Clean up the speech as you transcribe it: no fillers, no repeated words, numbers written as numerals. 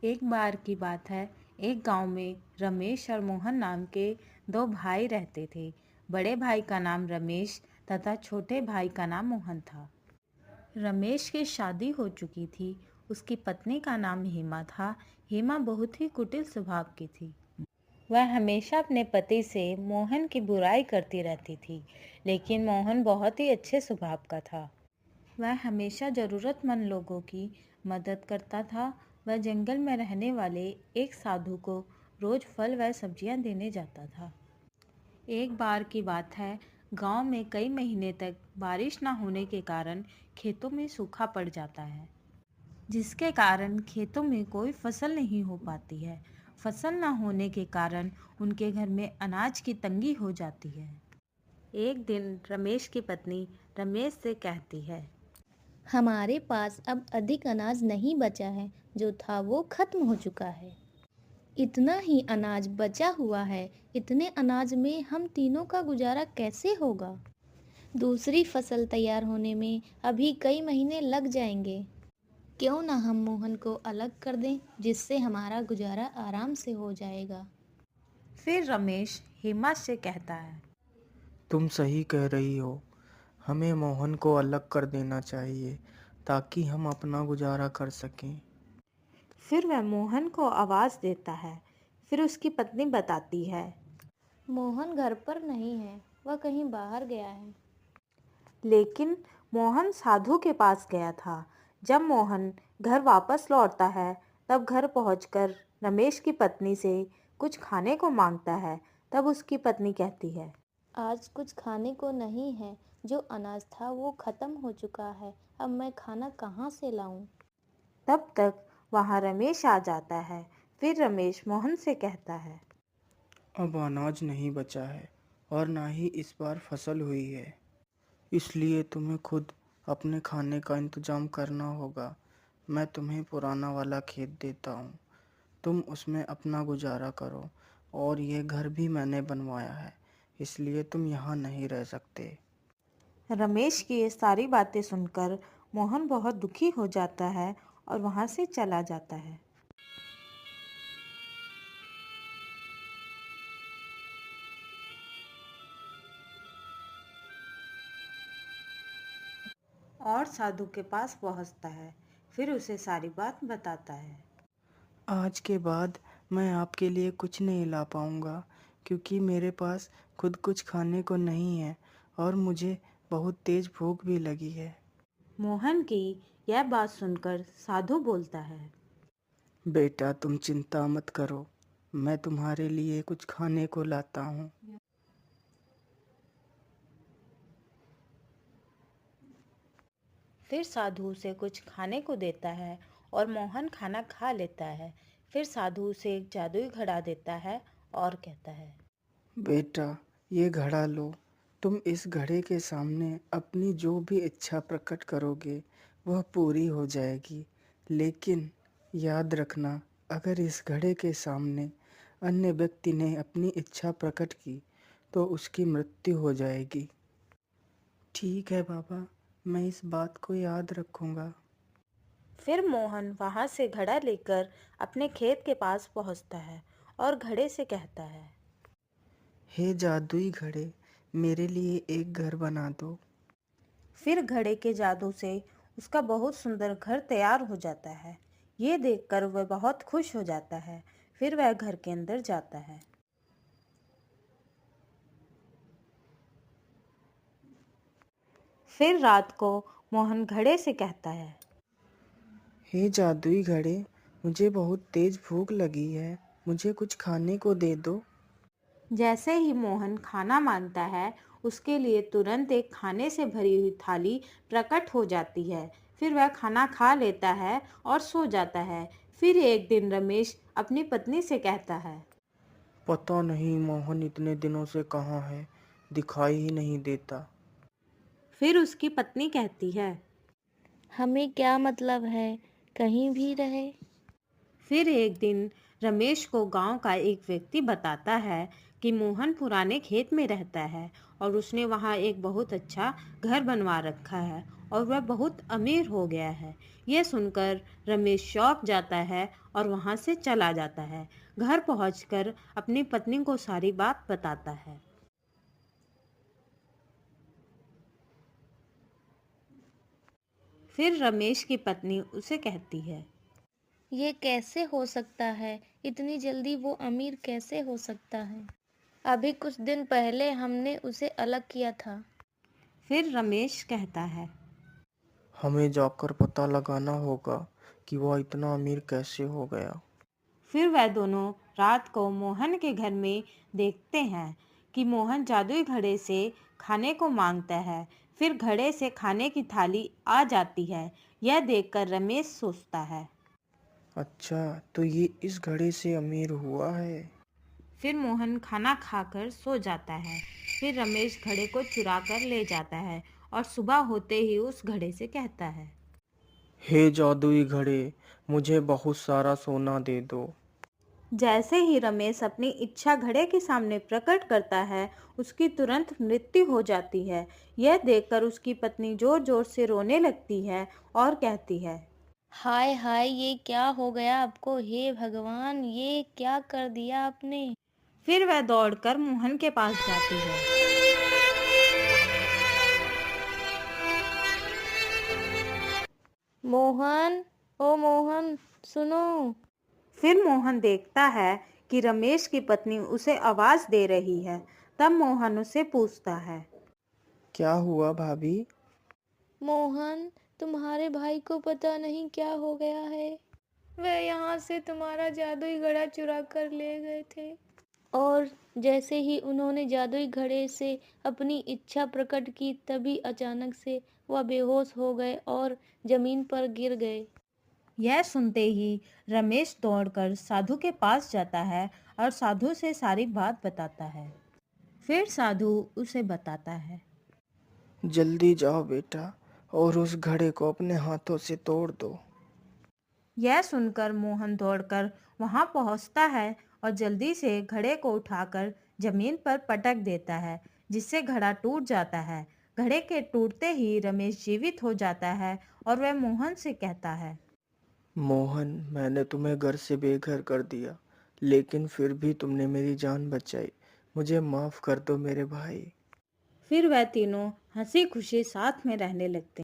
एक बार की बात है, एक गांव में रमेश और मोहन नाम के दो भाई रहते थे। बड़े भाई का नाम रमेश तथा छोटे भाई का नाम मोहन था। रमेश की शादी हो चुकी थी। उसकी पत्नी का नाम हेमा था। हेमा बहुत ही कुटिल स्वभाव की थी। वह हमेशा अपने पति से मोहन की बुराई करती रहती थी, लेकिन मोहन बहुत ही अच्छे स्वभाव का था। वह हमेशा ज़रूरतमंद लोगों की मदद करता था। वह जंगल में रहने वाले एक साधु को रोज़ फल व सब्जियां देने जाता था। एक बार की बात है, गांव में कई महीने तक बारिश न होने के कारण खेतों में सूखा पड़ जाता है, जिसके कारण खेतों में कोई फसल नहीं हो पाती है। फसल न होने के कारण उनके घर में अनाज की तंगी हो जाती है। एक दिन रमेश की पत्नी रमेश से कहती है, हमारे पास अब अधिक अनाज नहीं बचा है, जो था वो खत्म हो चुका है। इतना ही अनाज बचा हुआ है। इतने अनाज में हम तीनों का गुजारा कैसे होगा? दूसरी फसल तैयार होने में अभी कई महीने लग जाएंगे। क्यों ना हम मोहन को अलग कर दें, जिससे हमारा गुजारा आराम से हो जाएगा। फिर रमेश हेमा से कहता है, तुम सही कह रही हो। हमें मोहन को अलग कर देना चाहिए ताकि हम अपना गुजारा कर सकें। फिर वह मोहन को आवाज़ देता है। फिर उसकी पत्नी बताती है, मोहन घर पर नहीं है, वह कहीं बाहर गया है। लेकिन मोहन साधु के पास गया था। जब मोहन घर वापस लौटता है, तब घर पहुंचकर रमेश की पत्नी से कुछ खाने को मांगता है। तब उसकी पत्नी कहती है, आज कुछ खाने को नहीं है। जो अनाज था वो खत्म हो चुका है। अब मैं खाना कहाँ से लाऊं? तब तक वहां रमेश आ जाता है। फिर रमेश मोहन से कहता है, अब अनाज नहीं बचा है और ना ही इस बार फसल हुई है, इसलिए तुम्हें खुद अपने खाने का इंतजाम करना होगा। मैं तुम्हें पुराना वाला खेत देता हूँ, तुम उसमें अपना गुजारा करो। और ये घर भी मैंने बनवाया है, इसलिए तुम यहाँ नहीं रह सकते। रमेश की ये सारी बातें सुनकर मोहन बहुत दुखी हो जाता है और वहां से चला जाता है। और साधु के पास पहुंचता है। फिर उसे सारी बात बताता है। आज के बाद मैं आपके लिए कुछ नहीं ला पाऊँगा, क्योंकि मेरे पास खुद कुछ खाने को नहीं है और मुझे बहुत तेज़ भूख भी लगी है। मोहन की यह बात सुनकर साधु बोलता है, बेटा, तुम चिंता मत करो, मैं तुम्हारे लिए कुछ खाने को लाता हूँ। फिर साधु उसे कुछ खाने को देता है और मोहन खाना खा लेता है। फिर साधु उसे एक जादुई घड़ा देता है और कहता है, बेटा, ये घड़ा लो। तुम इस घड़े के सामने अपनी जो भी इच्छा प्रकट करोगे वह पूरी हो जाएगी। लेकिन याद रखना, अगर इस घड़े के सामने अन्य व्यक्ति ने अपनी इच्छा प्रकट की तो उसकी मृत्यु हो जाएगी। ठीक है बाबा, मैं इस बात को याद रखूंगा। फिर मोहन वहां से घड़ा लेकर अपने खेत के पास पहुंचता है और घड़े से कहता है, हे जादुई घड़े, मेरे लिए एक घर बना दो। फिर घड़े के जादू से उसका बहुत सुंदर घर तैयार हो जाता है। ये देखकर वह बहुत खुश हो जाता है। फिर वह घर के अंदर जाता है। फिर रात को मोहन घड़े से कहता है, हे जादुई घड़े, मुझे बहुत तेज भूख लगी है, मुझे कुछ खाने को दे दो। जैसे ही मोहन खाना मांगता है, उसके लिए तुरंत एक खाने से भरी हुई थाली प्रकट हो जाती है। फिर वह खाना खा लेता है और सो जाता है। फिर एक दिन रमेश अपनी पत्नी से कहता है, पता नहीं मोहन इतने दिनों से कहाँ है, दिखाई ही नहीं देता। फिर उसकी पत्नी कहती है, हमें क्या मतलब है, कहीं भी रहे। फिर एक दिन रमेश को गांव का एक व्यक्ति बताता है कि मोहन पुराने खेत में रहता है और उसने वहाँ एक बहुत अच्छा घर बनवा रखा है और वह बहुत अमीर हो गया है। यह सुनकर रमेश चौंक जाता है और वहाँ से चला जाता है। घर पहुंचकर अपनी पत्नी को सारी बात बताता है। फिर रमेश की पत्नी उसे कहती है, ये कैसे हो सकता है? इतनी जल्दी वो अमीर कैसे हो सकता है? अभी कुछ दिन पहले हमने उसे अलग किया था। फिर रमेश कहता है, हमें जाकर पता लगाना होगा कि वह इतना अमीर कैसे हो गया। फिर वह दोनों रात को मोहन के घर में देखते हैं कि मोहन जादुई घड़े से खाने को मांगता है। फिर घड़े से खाने की थाली आ जाती है। यह देखकर रमेश सोचता है। अच्छा, तो ये इस घड़े से अमीर हुआ है। फिर मोहन खाना खाकर सो जाता है। फिर रमेश घड़े को चुरा कर ले जाता है और सुबह होते ही उस घड़े से कहता है, हे जादुई घड़े, मुझे बहुत सारा सोना दे दो। जैसे ही रमेश अपनी इच्छा घड़े के सामने प्रकट करता है, उसकी तुरंत मृत्यु हो जाती है। यह देखकर उसकी पत्नी जोर जोर से रोने लगती है और कहती है, हाय हाय, ये क्या हो गया आपको? हे भगवान, ये क्या कर दिया आपने? फिर वह दौड़कर मोहन के पास जाती है। मोहन, ओ मोहन, सुनो। फिर मोहन देखता है कि रमेश की पत्नी उसे आवाज दे रही है। तब मोहन उसे पूछता है, क्या हुआ भाभी? मोहन, तुम्हारे भाई को पता नहीं क्या हो गया है। वह यहाँ से तुम्हारा जादुई घड़ा चुरा कर ले गए थे और जैसे ही उन्होंने जादुई घड़े से अपनी इच्छा प्रकट की, तभी अचानक से वह बेहोश हो गए और जमीन पर गिर गए। यह सुनते ही रमेश दौड़कर साधु के पास जाता है और साधु से सारी बात बताता है। फिर साधु उसे बताता है, जल्दी जाओ बेटा और उस घड़े को अपने हाथों से तोड़ दो। यह सुनकर मोहन दौड़कर वहां पहुंचता है और जल्दी से घड़े को उठाकर जमीन पर पटक देता है, जिससे घड़ा टूट जाता है। घड़े के टूटते ही रमेश जीवित हो जाता है और वह मोहन से कहता है, मोहन, मैंने तुम्हें घर से बेघर कर दिया, लेकिन फिर भी तुमने मेरी जान बचाई। मुझे माफ कर दो मेरे भाई। फिर वह तीनों हंसी खुशी साथ में रहने लगते हैं।